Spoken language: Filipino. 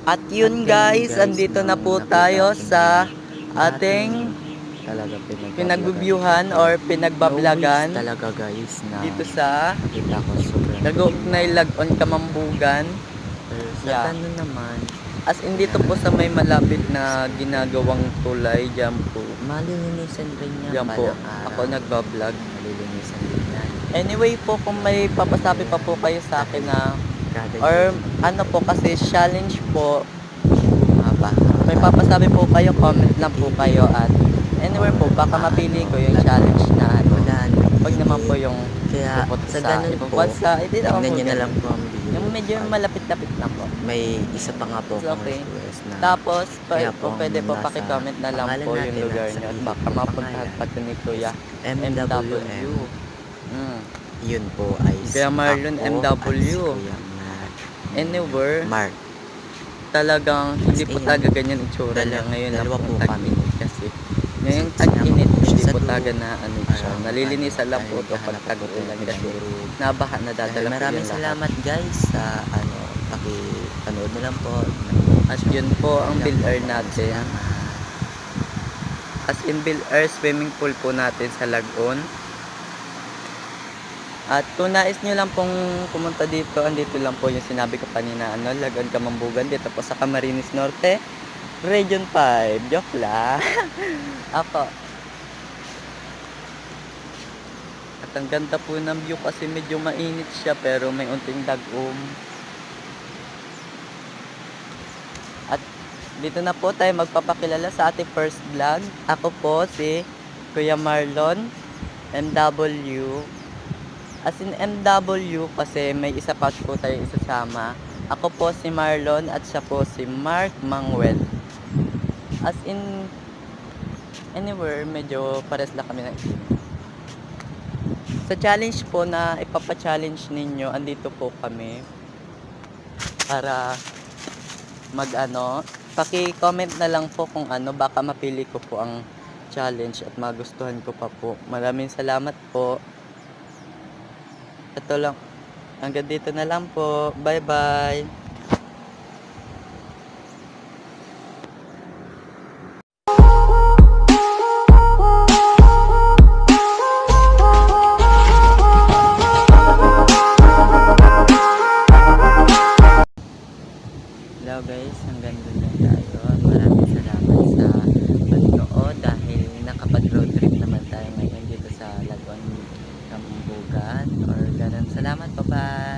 At yun guys, andito na po tayo sa ating talaga pinagbibyuhan or pinagbablagan talaga guys na dito sa nakita ko sobrang Lagognay Lagon Kamambugan. pero sa Yeah. ganun naman As in dito po sa may malapit na ginagawang tulay, dyan po. malilinisan rin niya Dyan po, balang araw. ako nagbablog. Malilinisan din yan. Anyway po, kung may papasabi pa po kayo sa akin na Kada or year, ano po kasi challenge po, haba. may papasabi po kayo, comment lang po kayo at anywhere po, baka mapili ko yung challenge na ano. Pag naman po yung Kaya pupunta sa sa ganun ibang po, bansa, hindi naman tingnan po nyo na lang ganun. po ang video. Yung medyo At malapit-lapit na po. may isa pa nga po It's akong okay. request na Tapos, kaya kung pwede po nasa pakicomment na lang pangalan po yung natin lugar at sa nyo at video baka po mapuntahan pangalan. pa ito ni Kuya MWM. Mm. Yun po ay Kuya Marlon ako MW. at si Kuya Anywhere, Mark. talagang hindi po As in, talaga ganyan itsura niya ngayon lang dalawa po po kami. tag-init kasi. Ngayong Kasi tag-init, sinama ko hindi siya po sa talaga dulo. na ano siya. Parang, Nalilinisan lang po dahil ito pag naghahanap ako tag-ulan ng kasi group. nabaha na dadala po Maraming yung lahat. salamat guys sa paki-panood na lang po. At yun po ang Bill Air natin. As in Bill Air swimming pool po natin sa Lagon. At kung nais nyo lang pong pumunta dito, andito lang po yung sinabi ko kanina, Lagon Kamambugan, dito po sa Camarines Norte, Region 5. Joke lang. Ako. At ang ganda po ng view kasi medyo mainit siya pero may unting dagom. At dito na po tayo magpapakilala sa ating first vlog. Ako po si Kuya Marlon, MW. As in MW kasi may isa pa po tayo isasama. Ako po si Marlon at siya po si Mark Manuel. As in anywhere, medyo pares lang kami ng sa challenge po na ipapa-challenge ninyo, andito po kami para paki-comment na lang po kung baka mapili ko po ang challenge at magustuhan ko pa po. Maraming salamat po. Ito lang. Hanggang dito na lang po. Bye-bye. Hello guys, hanggang doon lang tayo. Maraming salamat sa panonood dahil nakapag-road trip naman tayo ngayon dito sa Lagon Kamambugan or ganun. Salamat, bye-bye.